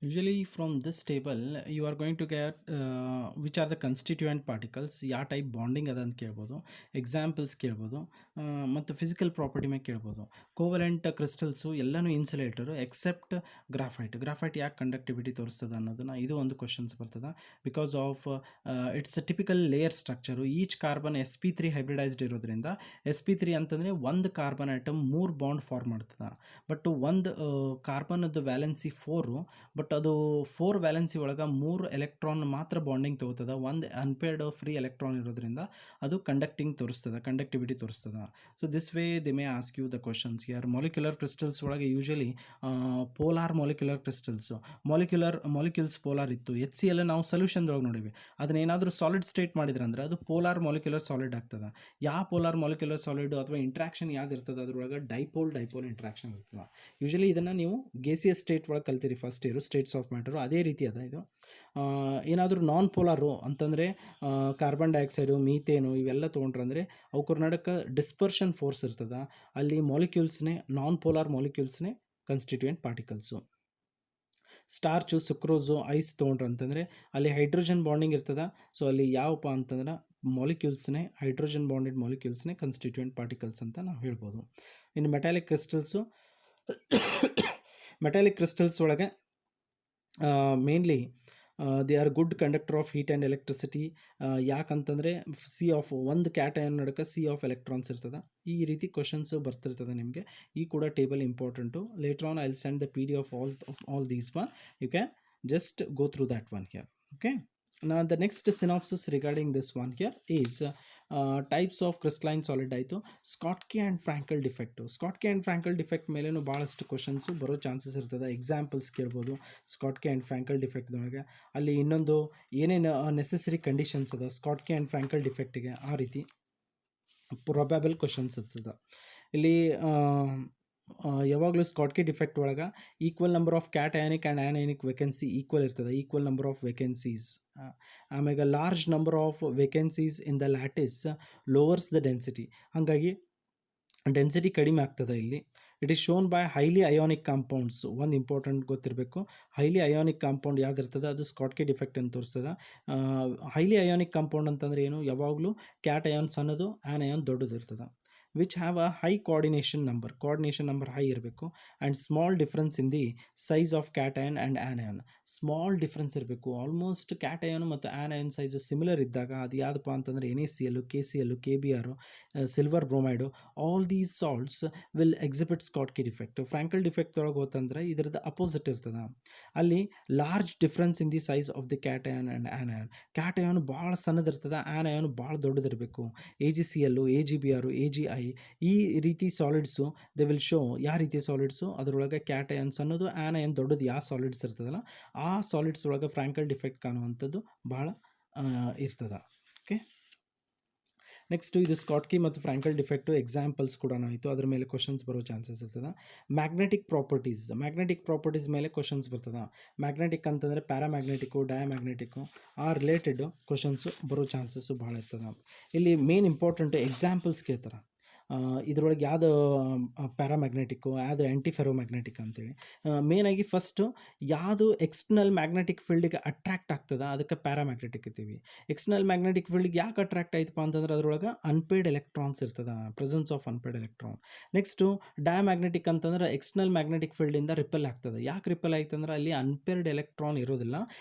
Usually from this table you are going to get which are the constituent particles, ಯಾವ type bonding ಅದ ಅಂತ ಕೇಳ್ಬೋದು, examples ಕೇಳ್ಬೋದು, ಮತ್ತು ಫಿಸಿಕಲ್ ಪ್ರಾಪರ್ಟಿ ಮೇಲೆ ಕೇಳ್ಬೋದು. ಕೋವಲೆಂಟ್ ಕ್ರಿಸ್ಟಲ್ಸು ಎಲ್ಲನೂ ಇನ್ಸುಲೇಟರು ಎಕ್ಸೆಪ್ಟ್ ಗ್ರಾಫೈಟ್ ಯಾಕೆ ಕಂಡಕ್ಟಿವಿಟಿ ತೋರಿಸ್ತದೆ ಅನ್ನೋದನ್ನು ಇದು ಒಂದು ಕ್ವಶನ್ಸ್ ಬರ್ತದೆ. Because of it's a typical layer structure. Each carbon sp3 hybridised ಇರೋದ್ರಿಂದ sp3 ಅಂತಂದರೆ ಒಂದು ಕಾರ್ಬನ್ ಐಟಮ್ 3 ಬಾಂಡ್ ಫಾರ್ಮ್ ಮಾಡ್ತದೆ. ಬಟ್ ಒಂದು ಕಾರ್ಬನದ್ದು ವ್ಯಾಲೆನ್ಸಿ 4, ಬಟ್ ಅದು 4 ವ್ಯಾಲೆನ್ಸಿ ಒಳಗೆ 3 ಎಲೆಕ್ಟ್ರಾನ್ ಮಾತ್ರ ಬಾಂಡಿಂಗ್ ತೊಗೋತದೆ. ಒಂದು ಅನ್ಪೇರ್ಡ್ ಫ್ರೀ ಎಲೆಕ್ಟ್ರಾನ್ ಇರೋದ್ರಿಂದ ಅದು ಕಂಡಕ್ಟಿವಿಟಿ ತೋರಿಸ್ತದೆ. So this way they may ask you the questions. ಯಾರು ಮಾಲಿಕ್ಯುಲರ್ ಕ್ರಿಸ್ಟಲ್ಸ್ ಒಳಗೆ usually polar molecular crystals, molecules polar ಇತ್ತು. HCl ನಾವು ಸೊಲ್ಯೂಷನ್ದೊಳಗೆ ನೋಡಿವಿ. ಅದನ್ನೇನಾದರೂ ಸಾಲಿಡ್ ಸ್ಟೇಟ್ ಮಾಡಿದ್ರೆ ಅಂದರೆ ಅದು ಪೋಲಾರ್ ಮಾಲಿಕ್ಯುಲರ್ ಸಾಲಿಡ್ ಆಗ್ತದೆ. ಯಾವ ಪೋಲಾರ್ ಮಾಲಿಕ್ಯುಲರ್ ಸಾಲಿಡ್ ಅಥವಾ ಇಂಟ್ರಾಕ್ಷನ್ ಯಾವ್ದು ಇರ್ತದೆ ಅದರೊಳಗೆ ಡೈಪೋಲ್ ಇಂಟ್ರಾಕ್ಷನ್ ಇರ್ತದೆ. ಯೂಶಲಿ ಇದನ್ನು ನೀವು ಗೇಸಿಯಸ್ ಸ್ಟೇಟ್ ಒಳಗೆ ಕಲ್ತೀರಿ first year, states of matter. ಅದೇ ರೀತಿ ಅದ ಇದು. ಏನಾದರೂ ನಾನ್ ಪೋಲಾರು ಅಂತಂದರೆ ಕಾರ್ಬನ್ ಡೈಆಕ್ಸೈಡು, ಮೀಥೇನು ಇವೆಲ್ಲ ತೊಗೊಂಡ್ರಂದರೆ ಅವಕ್ಕರ ನಡಕ್ಕೆ ಡಿಸ್ಪರ್ಷನ್ ಫೋರ್ಸ್ ಇರ್ತದೆ. ಅಲ್ಲಿ ಮಾಲಿಕ್ಯೂಲ್ಸ್ನೇ ನಾನ್ ಪೋಲಾರ್ ಮಾಲಿಕ್ಯೂಲ್ಸ್ನೇ constituent particles. Starch, sucrose, ice ತೊಗೊಂಡ್ರು ಅಂತಂದರೆ ಅಲ್ಲಿ ಹೈಡ್ರೋಜನ್ ಬಾಂಡಿಂಗ್ ಇರ್ತದೆ. ಸೊ ಅಲ್ಲಿ ಯಾವಪ್ಪ ಅಂತಂದ್ರೆ ಮಾಲಿಕ್ಯೂಲ್ಸ್ನೇ ಹೈಡ್ರೋಜನ್ ಬಾಂಡೆಡ್ ಮಾಲಿಕ್ಯೂಲ್ಸ್ನೇ ಕನ್ಸ್ಟಿಟ್ಯೂಯೆಂಟ್ ಪಾರ್ಟಿಕಲ್ಸ್ ಅಂತ ನಾವು ಹೇಳ್ಬೋದು. ಇನ್ನು ಮೆಟಾಲಿಕ್ ಕ್ರಿಸ್ಟಲ್ಸ್ ಒಳಗೆ mainly they are good conductor of heat and electricity. ಯಾಕಂತಂದರೆ ಸಿ ಆಫ್ ಒಂದು ಕ್ಯಾಟಯನ್ ನಡಕ್ಕೆ ಸಿ ಆಫ್ ಎಲೆಕ್ಟ್ರಾನ್ಸ್ ಇರ್ತದೆ. ಈ ರೀತಿ ಕ್ವಶನ್ಸು ಬರ್ತಿರ್ತದೆ ನಿಮಗೆ. ಈ ಕೂಡ table important. Later on I will send the PDF of all these one. You can just go through that one here. Okay. Now the next synopsis regarding this one here is types of crystalline solid ಆಯಿತು. Schottky and Frenkel defect. Schottky and Frenkel defect ಮೇಲೇನು ಭಾಳಷ್ಟು questions ಬರೋ chances ಇರ್ತದೆ. Examples ಕೇಳ್ಬೋದು Schottky and Frankl ಡಿಫೆಕ್ಟ್ದೊಳಗೆ. ಅಲ್ಲಿ ಇನ್ನೊಂದು ಏನೇನು necessary conditions ಅದ ಸ್ಕಾಟ್ಕಿ ಆ್ಯಂಡ್ ಫ್ರಾಂಕಲ್ ಡಿಫೆಕ್ಟಿಗೆ, ಆ ರೀತಿ ಪ್ರೊಬ್ಯಾಬಲ್ ಕ್ವಶನ್ಸ್ ಇರ್ತದೆ. ಇಲ್ಲಿ ಯಾವಾಗಲೂ ಸ್ಕಾಟ್ಕಿ ಡಿಫೆಕ್ಟ್ ಒಳಗೆ equal number of cationic and anionic vacancy equal ಇರ್ತದೆ, ಈಕ್ವಲ್ ನಂಬರ್ ಆಫ್ ವೇಕೆನ್ಸೀಸ್. ಆಮ್ಯಾಗ large number of vacancies in the lattice lowers the density. ಹಾಗಾಗಿ ಡೆನ್ಸಿಟಿ ಕಡಿಮೆ ಆಗ್ತದೆ ಇಲ್ಲಿ. It is shown by highly ionic compounds. ಒಂದು important ಗೊತ್ತಿರಬೇಕು, highly ionic compound ಯಾವ್ದು ಇರ್ತದೆ ಅದು ಸ್ಕಾಟ್ಕಿ ಡಿಫೆಕ್ಟ್ ಅಂತ ತೋರಿಸ್ತದೆ. ಹೈಲಿ ಅಯೋನಿಕ್ ಕಾಂಪೌಂಡ್ ಅಂತಂದರೆ ಏನು, ಯಾವಾಗಲೂ ಕ್ಯಾಟ್ ಅಯಾನ್ ಸಣ್ಣದು, ಆ್ಯನ್ ಅಯಾನ್ ದೊಡ್ಡದು ಇರ್ತದೆ. Which have a high coordination number high ಇರಬೇಕು. And small difference in the size of cation and anion. Small difference ಇರಬೇಕು. ಆಲ್ಮೋಸ್ಟ್ ಕ್ಯಾಟಯನು ಮತ್ತು ಆ್ಯನಯನ್ ಸೈಜು ಸಿಮಿಲರ್ ಇದ್ದಾಗ ಅದು ಯಾವುದಪ್ಪ ಅಂತಂದರೆ NaCl, KCl, KBr, silver bromide, all these salts will exhibit Schottky defect. Frenkel defect ಒಳಗೆ ಹೋತಂದ್ರೆ ಇದ್ರದ್ದು opposite ಇರ್ತದೆ. ಅಲ್ಲಿ large difference in the size of the cation and anion. Cation ಭಾಳ ಸಣ್ಣದಿರ್ತದೆ, ಆ್ಯನಯನ್ ಭಾಳ ದೊಡ್ಡದಿರಬೇಕು. AgCl, AgBr, AgI ಈ ರೀತಿ ಸಾಲಿಡ್ಸು ದೇ ವಿಲ್ ಶೋ. ಯಾವ ರೀತಿ ಸಾಲಿಡ್ಸು ಅದರೊಳಗೆ ಕ್ಯಾಟಯನ್ಸ್ ಅನ್ನೋದು ಆ್ಯನಯನ್ ದೊಡ್ಡದು ಯಾವ ಸಾಲಿಡ್ಸ್ ಇರ್ತದಲ್ಲ ಆ ಸಾಲಿಡ್ಸ್ ಒಳಗೆ ಫ್ರಾಂಕಲ್ ಡಿಫೆಕ್ಟ್ ಕಾಣುವಂಥದ್ದು ಭಾಳ ಇರ್ತದೆ. ಓಕೆ. ನೆಕ್ಸ್ಟು ಇದು ಸ್ಕಾಟ್ಕಿ ಮತ್ತು ಫ್ರಾಂಕಲ್ ಡಿಫೆಕ್ಟು ಎಕ್ಸಾಂಪಲ್ಸ್ ಕೂಡ ಆಯಿತು. ಅದ್ರ ಮೇಲೆ ಕ್ವಶನ್ಸ್ ಬರೋ ಚಾನ್ಸಸ್ ಇರ್ತದೆ. ಮ್ಯಾಗ್ನೆಟಿಕ್ ಪ್ರಾಪರ್ಟೀಸ್ ಮೇಲೆ ಕ್ವಶನ್ಸ್ ಬರ್ತದೆ. ಮ್ಯಾಗ್ನೆಟಿಕ್ ಅಂತಂದರೆ ಪ್ಯಾರಾಮ್ಯಾಗ್ನೆಟಿಕ್ಕು, ಡಯಾಮ್ಯಾಗ್ನೆಟಿಕ್ಕು ಆ ರಿಲೇಟೆಡ್ ಕ್ವಶನ್ಸು ಬರೋ ಚಾನ್ಸಸ್ಸು ಭಾಳ ಇರ್ತದೆ. ಇಲ್ಲಿ ಮೇನ್ ಇಂಪಾರ್ಟೆಂಟ್ ಎಕ್ಸಾಂಪಲ್ಸ್ ಕೇಳ್ತಾರೆ. ಇದರೊಳಗೆ ಯಾವುದು ಪ್ಯಾರಾಮ್ಯಾಗ್ನೆಟಿಕ್ಕು, ಯಾವುದು ಆ್ಯಂಟಿಫೆರೋಮ್ಯಾಗ್ನೆಟಿಕ್ ಅಂತೇಳಿ. ಮೇನಾಗಿ ಫಸ್ಟು ಯಾವುದು ಎಕ್ಸ್ಟರ್ನಲ್ ಮ್ಯಾಗ್ನೆಟಿಕ್ ಫೀಲ್ಡಿಗೆ ಅಟ್ರ್ಯಾಕ್ಟ್ ಆಗ್ತದೆ ಅದಕ್ಕೆ ಪ್ಯಾರಾಮ್ಯಾಗ್ನೆಟಿಕ್ ಇರ್ತೀವಿ. ಎಕ್ಸ್ಟರ್ನಲ್ ಮ್ಯಾಗ್ನೆಟಿಕ್ ಫೀಲ್ಡಿಗೆ ಯಾಕೆ ಅಟ್ರ್ಯಾಕ್ಟ್ ಆಯ್ತಪ್ಪ ಅಂತಂದ್ರೆ ಅದರೊಳಗೆ ಅನ್ಪೇಯ್ಡ್ ಎಲೆಕ್ಟ್ರಾನ್ಸ್ ಇರ್ತದೆ, presence of unpaid electron. Next diamagnetic ಅಂತಂದ್ರೆ ಎಕ್ಸ್ಟರ್ನಲ್ ಮ್ಯಾಗ್ನೆಟಿಕ್ ಫೀಲ್ಡಿಂದ ರಿಪೆಲ್ ಆಗ್ತದೆ. ಯಾಕೆ ರಿಪೆಲ್ ಆಯ್ತು ಅಂದ್ರೆ ಅಲ್ಲಿ ಅನ್ಪೇರ್ಡ್ ಎಲೆಕ್ಟ್ರಾನ್ ಇರೋದಿಲ್ಲ.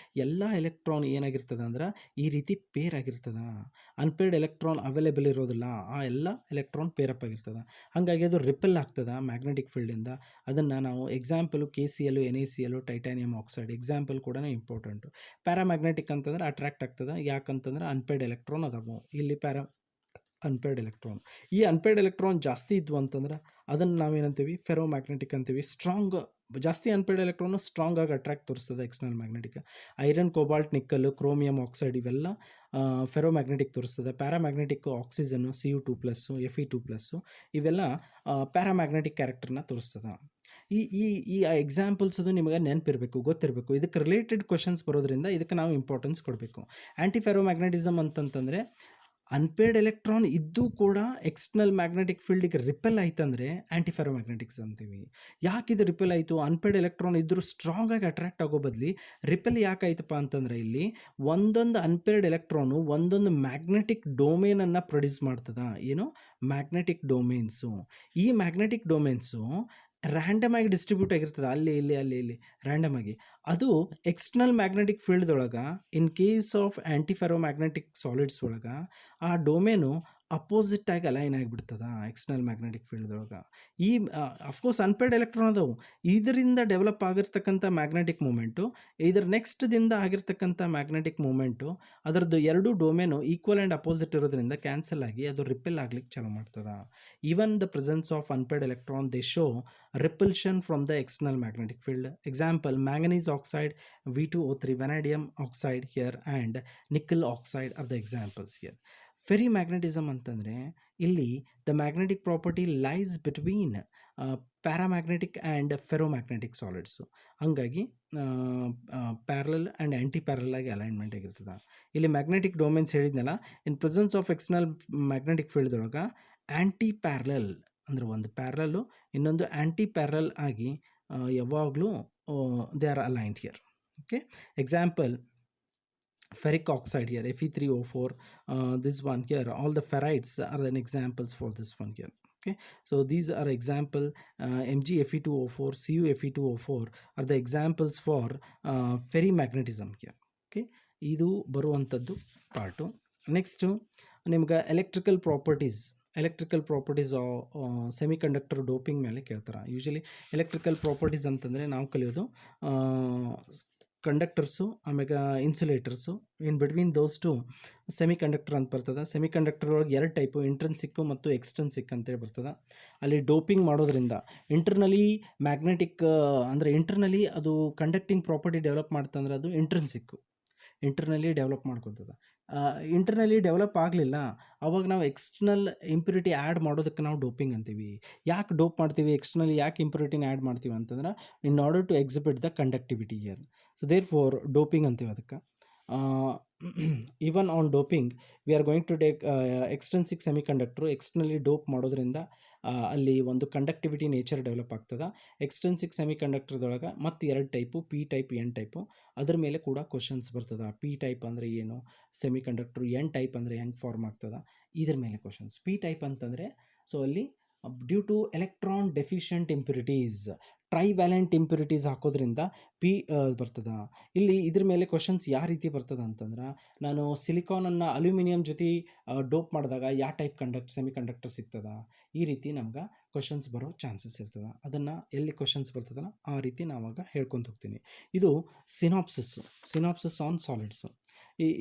ಎಲ್ಲ ಎಲೆಕ್ಟ್ರಾನ್ ಏನಾಗಿರ್ತದೆ ಅಂದ್ರೆ ಈ ರೀತಿ ಪೇರ್ ಆಗಿರ್ತದೆ. ಅನ್ಪೇರ್ಡ್ ಎಲೆಕ್ಟ್ರಾನ್ ಅವೈಲೇಬಲ್ ಇರೋದಿಲ್ಲ, ಆ ಎಲ್ಲ ಎಲೆಕ್ಟ್ರಾನ್ ಪೇರಪ್ ಆಗಿರ್ತದೆ. ಹಾಗಾಗಿ ಅದು ರಿಪೆಲ್ ಆಗ್ತದೆ ಮ್ಯಾಗ್ನೆಟಿಕ್ ಫೀಲ್ಡಿಂದ. ಅದನ್ನು ನಾವು example KCl, NaCl, titanium oxide example ಕೂಡ ಇಂಪಾರ್ಟೆಂಟು. ಪ್ಯಾರಾಮ್ಯಾಗ್ನೆಟಿಕ್ ಅಂತಂದ್ರೆ ಅಟ್ರ್ಯಾಕ್ಟ್ ಆಗ್ತದೆ. ಯಾಕಂತಂದ್ರೆ ಅನ್ಪೇಯ್ಡ್ ಎಲೆಕ್ಟ್ರಾನ್ ಅದಾವು. ಇಲ್ಲಿ ಅನ್ಪೇಯ್ಡ್ ಎಲೆಕ್ಟ್ರಾನ್. ಈ ಅನ್ಪೇಯ್ಡ್ ಎಲೆಕ್ಟ್ರಾನ್ ಜಾಸ್ತಿ ಇದ್ವು ಅಂತಂದ್ರೆ ಅದನ್ನು ನಾವೇನಂತೀವಿ ಫೆರೋಮ್ಯಾಗ್ನೆಟಿಕ್ ಅಂತೀವಿ. ಜಾಸ್ತಿ ಅನ್ಪೇಯ್ಡ್ ಎಲೆಕ್ಟ್ರಾನು ಸ್ಟ್ರಾಂಗ್ ಆಗಿ ಅಟ್ರ್ಯಾಕ್ಟ್ ತೋರಿಸ್ತದೆ external magnetic. Iron, cobalt, nickel, chromium oxide ಇವೆಲ್ಲ ಫೆರೋಮ್ಯಾಗ್ನೆಟಿಕ್ ತೋರಿಸ್ತದೆ. ಪ್ಯಾರಾಮ್ಯಾಗ್ನೆಟಿಕ್ ಆಕ್ಸಿಜನ್ನು Cu2+, Fe2+, ಇವೆಲ್ಲ ಪ್ಯಾರಾಮ್ಯಾಗ್ನೆಟಿಕ್ ಕ್ಯಾರೆಕ್ಟರ್ನ ತೋರಿಸ್ತದೆ. ಈ ಎಕ್ಸಾಂಪಲ್ಸ್ ಅದು ನಿಮಗೆ ನೆನಪಿರಬೇಕು, ಗೊತ್ತಿರಬೇಕು. ಇದಕ್ಕೆ ರಿಲೇಟೆಡ್ ಕ್ವಶನ್ಸ್ ಬರೋದ್ರಿಂದ ಇದಕ್ಕೆ ನಾವು ಇಂಪಾರ್ಟೆನ್ಸ್ ಕೊಡಬೇಕು. ಆ್ಯಂಟಿಫೆರೋಮ್ಯಾಗ್ನೆಟಿಸಮ್ ಅಂತಂತಂದರೆ ಅನ್ಪೇರ್ಡ್ ಎಲೆಕ್ಟ್ರಾನ್ ಇದ್ದೂ ಕೂಡ ಎಕ್ಸ್ಟರ್ನಲ್ ಮ್ಯಾಗ್ನೆಟಿಕ್ ಫೀಲ್ಡಿಗೆ ರಿಪೆಲ್ ಆಯ್ತಂದರೆ ಆ್ಯಂಟಿಫೆರೋ ಮ್ಯಾಗ್ನೆಟಿಕ್ಸ್ ಅಂತೀವಿ. ಯಾಕೆ ಇದು ರಿಪೆಲ್ ಆಯಿತು? ಅನ್ಪೇರ್ಡ್ ಎಲೆಕ್ಟ್ರಾನ್ ಇದ್ದರೂ ಸ್ಟ್ರಾಂಗಾಗಿ ಅಟ್ರಾಕ್ಟ್ ಆಗೋ ಬದಲಿ ರಿಪೆಲ್ ಯಾಕಾಯ್ತಪ್ಪ ಅಂತಂದರೆ, ಇಲ್ಲಿ ಒಂದೊಂದು ಅನ್ಪೇರ್ಡ್ ಎಲೆಕ್ಟ್ರಾನು ಒಂದೊಂದು ಮ್ಯಾಗ್ನೆಟಿಕ್ ಡೊಮೇನನ್ನು ಪ್ರೊಡ್ಯೂಸ್ ಮಾಡ್ತದ. ಏನು? Magnetic domains. ಈ ಮ್ಯಾಗ್ನೆಟಿಕ್ ಡೊಮೇನ್ಸು ರ್ಯಾಂಡಮ್ ಆಗಿ ಡಿಸ್ಟ್ರಿಬ್ಯೂಟ್ ಆಗಿರ್ತದೆ, ಅಲ್ಲಿ ಇಲ್ಲಿ ಅಲ್ಲಿ ಇಲ್ಲಿ ರ್ಯಾಂಡಮ್ ಆಗಿ. ಅದು ಎಕ್ಸ್ಟರ್ನಲ್ ಮ್ಯಾಗ್ನೆಟಿಕ್ ಫೀಲ್ಡ್ದೊಳಗೆ in case of antiferromagnetic solids ಒಳಗೆ ಆ ಡೊಮೇನು ಅಪೋಸಿಟ್ ಆಗಿ ಅಲೈನ್ ಆಗಿಬಿಡ್ತದ ಎಕ್ಸ್ಟರ್ನಲ್ ಮ್ಯಾಗ್ನೆಟಿಕ್ ಫೀಲ್ಡ್ದೊಳಗೆ. ಈ ಅಫ್ಕೋರ್ಸ್ ಅನ್ಪೇರ್ಡ್ ಎಲೆಕ್ಟ್ರಾನ್ ಅದಾವು, ಇದರಿಂದ ಡೆವಲಪ್ ಆಗಿರ್ತಕ್ಕಂಥ ಮ್ಯಾಗ್ನೆಟಿಕ್ ಮೂಮೆಂಟು, ಇದರ ನೆಕ್ಸ್ಟ್ದಿಂದ ಆಗಿರ್ತಕ್ಕಂಥ ಮ್ಯಾಗ್ನೆಟಿಕ್ ಮೂಮೆಂಟು, ಅದರದ್ದು ಎರಡು ಡೊಮೇನು ಈಕ್ವಲ್ ಆ್ಯಂಡ್ ಅಪೋಸಿಟ್ ಇರೋದ್ರಿಂದ ಕ್ಯಾನ್ಸಲ್ ಆಗಿ ಅದು ರಿಪೆಲ್ ಆಗ್ಲಿಕ್ಕೆ ಚಾಲು ಮಾಡ್ತದೆ. Even the presence of unpaired electron they show repulsion from the external magnetic field. Example, manganese oxide, V2O3, vanadium oxide here, and nickel oxide are the examples here. Ferrimagnetism ಅಂತಂದರೆ ಇಲ್ಲಿ the magnetic property lies between paramagnetic and ferromagnetic solids. ಹಾಗಾಗಿ parallel and anti parallel ಆಗಿ alignment ಆಗಿರ್ತದೆ. ಇಲ್ಲಿ magnetic domains ಹೇಳಿದ್ನಲ್ಲ, in presence of external magnetic ಫೀಲ್ಡ್ದೊಳಗೆ anti parallel ಅಂದರೆ ಒಂದು ಪ್ಯಾರಲಲ್ಲು ಇನ್ನೊಂದು ಆ್ಯಂಟಿ ಪ್ಯಾರಲಲ್ ಆಗಿ ಯಾವಾಗಲೂ they are aligned here. Okay, example ferric oxide here, Fe3O4, this one here, all the ferrites are an examples for this one here. Okay, so these are example, MgFe2O4, CuFe2O4 are the examples for ferrimagnetism here. Okay, ಇದು ಬರುವಂಥದ್ದು part. Next ನಿಮ್ಗೆ electrical properties semi conductor doping ಮೇಲೆ ಕೇಳ್ತಾರೆ. Usually electrical properties ಅಂತಂದರೆ ನಾವು ಕಲಿಯೋದು conductors, ಆಮ್ಯಾಗ insulators, in between those two semi conductor ಅಂತ ಬರ್ತದೆ. ಸೆಮಿ ಕಂಡಕ್ಟರ್ ಒಳಗೆ ಎರಡು ಟೈಪು, ಇಂಟ್ರೆನ್ಸಿಕ್ಕು ಮತ್ತು ಎಕ್ಸ್ಟೆನ್ಸಿಕ್ ಅಂತೇಳಿ ಬರ್ತದೆ. ಅಲ್ಲಿ ಡೋಪಿಂಗ್ ಮಾಡೋದ್ರಿಂದ ಇಂಟರ್ನಲಿ ಮ್ಯಾಗ್ನೆಟಿಕ್ ಅಂದರೆ ಇಂಟರ್ನಲಿ ಅದು ಕಂಡಕ್ಟಿಂಗ್ ಪ್ರಾಪರ್ಟಿ ಡೆವಲಪ್ ಮಾಡ್ತಂದ್ರೆ ಅದು ಇಂಟರ್ನಲಿ ಡೆವಲಪ್ ಮಾಡ್ಕೊತದೆ. ಇಂಟರ್ನಲಿ ಡೆವಲಪ್ ಆಗಲಿಲ್ಲ ಅವಾಗ ನಾವು ಎಕ್ಸ್ಟರ್ನಲ್ ಇಂಪ್ಯೂರಿಟಿ ಆ್ಯಡ್ ಮಾಡೋದಕ್ಕೆ ನಾವು ಡೋಪಿಂಗ್ ಅಂತೀವಿ. ಯಾಕೆ ಡೋಪ್ ಮಾಡ್ತೀವಿ, ಎಕ್ಸ್ಟರ್ನಲಿ ಯಾಕೆ ಇಂಪ್ಯೂರಿಟಿನ ಆ್ಯಡ್ ಮಾಡ್ತೀವಿ ಅಂತಂದ್ರೆ in order to exhibit the conductivity here. So therefore doping ಅಂತೀವಿ ಅದಕ್ಕೆ. Even on doping we are going to take extrinsic semi conductor externally dope ಮಾಡೋದ್ರಿಂದ ಅಲ್ಲಿ ಒಂದು ಕಂಡಕ್ಟಿವಿಟಿ ನೇಚರ್ ಡೆವಲಪ್ ಆಗ್ತದೆ. ಎಕ್ಸ್ಟೆನ್ಸಿಕ್ ಸೆಮಿ ಕಂಡಕ್ಟರ್ದೊಳಗೆ ಮತ್ತು ಎರಡು type, P type, N type. ಅದ್ರ ಮೇಲೆ ಕೂಡ ಕ್ವಶನ್ಸ್ ಬರ್ತದೆ. ಪಿ ಟೈಪ್ ಅಂದರೆ ಏನು, ಸೆಮಿ ಕಂಡಕ್ಟ್ರು. ಎನ್ ಟೈಪ್ ಅಂದರೆ ಹೆಂಗೆ ಫಾರ್ಮ್ ಆಗ್ತದೆ, ಇದ್ರ ಮೇಲೆ ಕ್ವಶನ್ಸ್. ಪಿ ಟೈಪ್ ಅಂತಂದರೆ ಸೊ ಅಲ್ಲಿ due to electron deficient impurities, trivalent impurities ಹಾಕೋದ್ರಿಂದ ಪಿ ಬರ್ತದೆ. ಇಲ್ಲಿ ಇದ್ರ ಮೇಲೆ ಕ್ವಶನ್ಸ್ ಯಾವ ರೀತಿ ಬರ್ತದೆ ಅಂತಂದ್ರೆ, ನಾನು ಸಿಲಿಕಾನನ್ನು ಅಲ್ಯೂಮಿನಿಯಂ ಜೊತೆ ಡೋಪ್ ಮಾಡಿದಾಗ ಯಾವ ಟೈಪ್ ಸೆಮಿ ಕಂಡಕ್ಟರ್ ಸಿಗ್ತದೆ, ಈ ರೀತಿ ನಮ್ಗೆ ಕ್ವಶನ್ಸ್ ಬರೋ ಚಾನ್ಸಸ್ ಇರ್ತದೆ. ಅದನ್ನು ಎಲ್ಲಿ ಕ್ವಶನ್ಸ್ ಬರ್ತದಲ್ಲ ಆ ರೀತಿ ನಾವಾಗ ಹೇಳ್ಕೊತ ಹೋಗ್ತೀನಿ. ಇದು ಸಿನಾಪ್ಸಿಸ್ ಆನ್ ಸಾಲಿಡ್ಸು.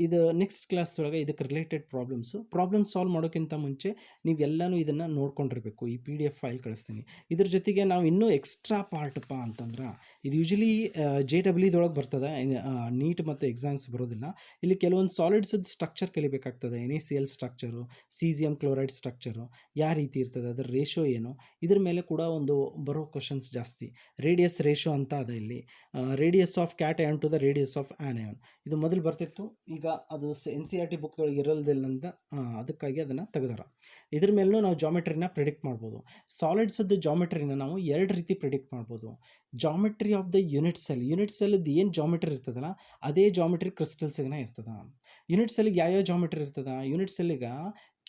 ಇದು ನೆಕ್ಸ್ಟ್ ಕ್ಲಾಸ್ ಒಳಗೆ ಇದಕ್ಕೆ ರಿಲೇಟೆಡ್ ಪ್ರಾಬ್ಲಮ್ ಸಾಲ್ವ್ ಮಾಡೋಕ್ಕಿಂತ ಮುಂಚೆ ನೀವೆಲ್ಲನೂ ಇದನ್ನು ನೋಡ್ಕೊಂಡಿರಬೇಕು. ಈ PDF ಫೈಲ್ ಕಳಿಸ್ತೀನಿ. ಇದ್ರ ಜೊತೆಗೆ ನಾವು ಇನ್ನೂ ಎಕ್ಸ್ಟ್ರಾ ಪಾರ್ಟಪ್ಪ ಅಂತಂದ್ರೆ ಇದು ಯೂಶಲಿ JEE ಬರ್ತದೆ, ನೀಟ್ ಮತ್ತು ಎಕ್ಸಾಮ್ಸ್ ಬರೋದಿಲ್ಲ. ಇಲ್ಲಿ ಕೆಲವೊಂದು ಸಾಲಿಡ್ಸದ ಸ್ಟ್ರಕ್ಚರ್ ಕಲಿಬೇಕಾಗ್ತದೆ. NaCl structure, caesium chloride structure ಯಾವ ರೀತಿ ಇರ್ತದೆ, ಅದರ ರೇಷೋ ಏನು, ಇದ್ರ ಮೇಲೆ ಕೂಡ ಒಂದು ಬರೋ ಕ್ವಶನ್ಸ್ ಜಾಸ್ತಿ. ರೇಡಿಯಸ್ ರೇಷೋ ಅಂತ ಅದ ಇಲ್ಲಿ, radius of cation to the radius of anion. ಇದು ಮೊದಲು ಬರ್ತಿತ್ತು, ಈಗ ಅದು NCERT ಬುಕ್ದೊಳಗೆ ಇರೋದಿಲ್ಲ ಅಂತ ಅದಕ್ಕಾಗಿ ಅದನ್ನು ತೆಗೆದಾರ. ಇದ್ರ ಮೇಲೂ ನಾವು ಜಾಮೆಟ್ರಿನ ಪ್ರಿಡಿಕ್ಟ್ ಮಾಡ್ಬೋದು. ಸಾಲಿಡ್ಸದ್ದು ಜಾಮೆಟ್ರಿನ ನಾವು ಎರಡು ರೀತಿ ಪ್ರಿಡಿಕ್ಟ್ ಮಾಡ್ಬೋದು. ಜಾಮೆಟ್ರಿ ಆಫ್ ದ ಯೂನಿಟ್ ಸೆಲ್ದು ಏನು ಜಾಮೆಟ್ರಿ ಇರ್ತದಲ್ಲ ಅದೇ ಜಾಮೆಟ್ರಿ ಕ್ರಿಸ್ಟಲ್ಸ್ಗೆ ಇರ್ತದೆ. ಯೂನಿಟ್ ಸೆಲ್ಗೆ ಯಾವ್ಯಾವ ಜಾಮೆಟ್ರಿ ಇರ್ತದೆ, ಯೂನಿಟ್ ಸೆಲ್ಗೆ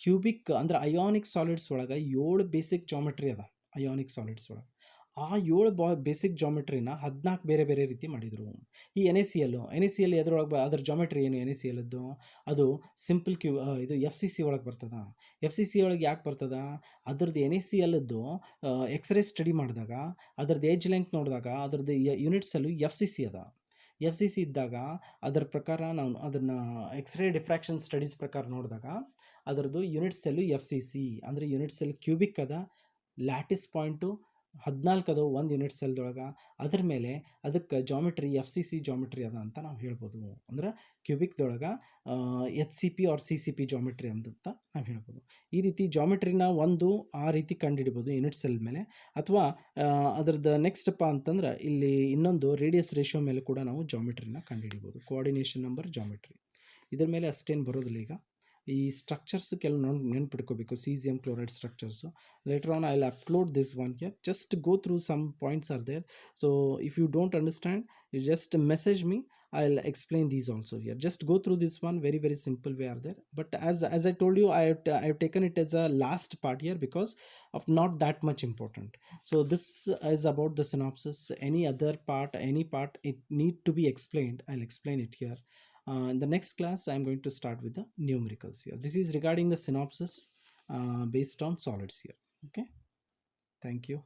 ಕ್ಯೂಬಿಕ್ ಅಂದರೆ ಅಯಾನಿಕ್ ಸಾಲಿಡ್ಸ್ ಒಳಗೆ 7 ಬೇಸಿಕ್ ಜಾಮೆಟ್ರಿ ಅದ. ಅಯಾನಿಕ್ ಸಾಲಿಡ್ಸ್ ಒಳಗೆ ಆ 7 ಬೇಸಿಕ್ ಜಾಮೆಟ್ರಿನ 14 ಬೇರೆ ಬೇರೆ ರೀತಿ ಮಾಡಿದರು. ಈ NaCl ಎದ್ರೊಳಗೆ ಅದರ ಜಾಮೆಟ್ರಿ ಏನು, NaClದ್ದು ಅದು ಸಿಂಪಲ್ ಇದು FCC ಒಳಗೆ ಬರ್ತದೆ. FCC ಒಳಗೆ ಯಾಕೆ ಬರ್ತದೆ, ಅದ್ರದ್ದು NaClದ್ದು ಎಕ್ಸ್ರೇ ಸ್ಟಡಿ ಮಾಡಿದಾಗ ಅದ್ರದ್ದು ಏಜ್ ಲೆಂತ್ ನೋಡಿದಾಗ ಅದ್ರದ್ದು ಯೂನಿಟ್ ಸೆಲ್ಲು FCC ಅದ. FCC ಇದ್ದಾಗ ಅದರ ಪ್ರಕಾರ ನಾವು ಅದನ್ನು ಎಕ್ಸ್ರೇ ಡಿಫ್ರಾಕ್ಷನ್ ಸ್ಟಡೀಸ್ ಪ್ರಕಾರ ನೋಡಿದಾಗ ಅದರದ್ದು ಯೂನಿಟ್ ಸೆಲ್ಲು FCC ಅಂದರೆ ಯೂನಿಟ್ ಸೆಲ್ ಕ್ಯೂಬಿಕ್ ಅದ. ಲ್ಯಾಟಿಸ್ ಪಾಯಿಂಟು 14 ಅದು ಒಂದು ಯೂನಿಟ್ ಸೆಲ್ದೊಳಗೆ. ಅದ್ರ ಮೇಲೆ ಅದಕ್ಕೆ ಜಾಮೆಟ್ರಿ FCC ಜಾಮೆಟ್ರಿ ಅದ ಅಂತ ನಾವು ಹೇಳ್ಬೋದು. ಅಂದ್ರೆ ಕ್ಯೂಬಿಕ್ದೊಳಗೆ HCP ಆರ್ CCP ಜಾಮೆಟ್ರಿ ಅಂತ ನಾವು ಹೇಳ್ಬೋದು. ಈ ರೀತಿ ಜಾಮೆಟ್ರಿನ ಆ ರೀತಿ ಕಂಡುಹಿಡಿಬೋದು ಯೂನಿಟ್ ಸೆಲ್ ಮೇಲೆ. ಅಥವಾ ಅದರದ್ದು ನೆಕ್ಸ್ಟಪ್ಪ ಅಂತಂದ್ರೆ ಇಲ್ಲಿ ಇನ್ನೊಂದು ರೇಡಿಯಸ್ ರೇಷಿಯೋ ಮೇಲೆ ಕೂಡ ನಾವು ಜಾಮೆಟ್ರಿನ ಕಂಡುಹಿಡಿಬೋದು. ಕೋಆರ್ಡಿನೇಷನ್ ನಂಬರ್ ಜಾಮೆಟ್ರಿ ಇದ್ರ ಮೇಲೆ ಅಷ್ಟೇನು ಬರೋದಿಲ್ಲ. ಈಗ ಈ ಸ್ಟ್ರಕ್ಚರ್ಸ್ ಕೆಲವು ನೆನ್ಪಿಟ್ಕೋಬೇಕು, cesium chloride structures. Later on I'll upload this one here, just go through some points are there. So if you don't understand, you just message me, I'll explain these also here. Just go through this one, very very simple way are there. But as I told you, I've taken it as a last part here because of not that much important. So this is about the synopsis. Any other part, any part it need to be explained, I'll explain it here. In the next class, I'm going to start with the numericals here. This is regarding the synopsis based on solids here. Okay. Thank you.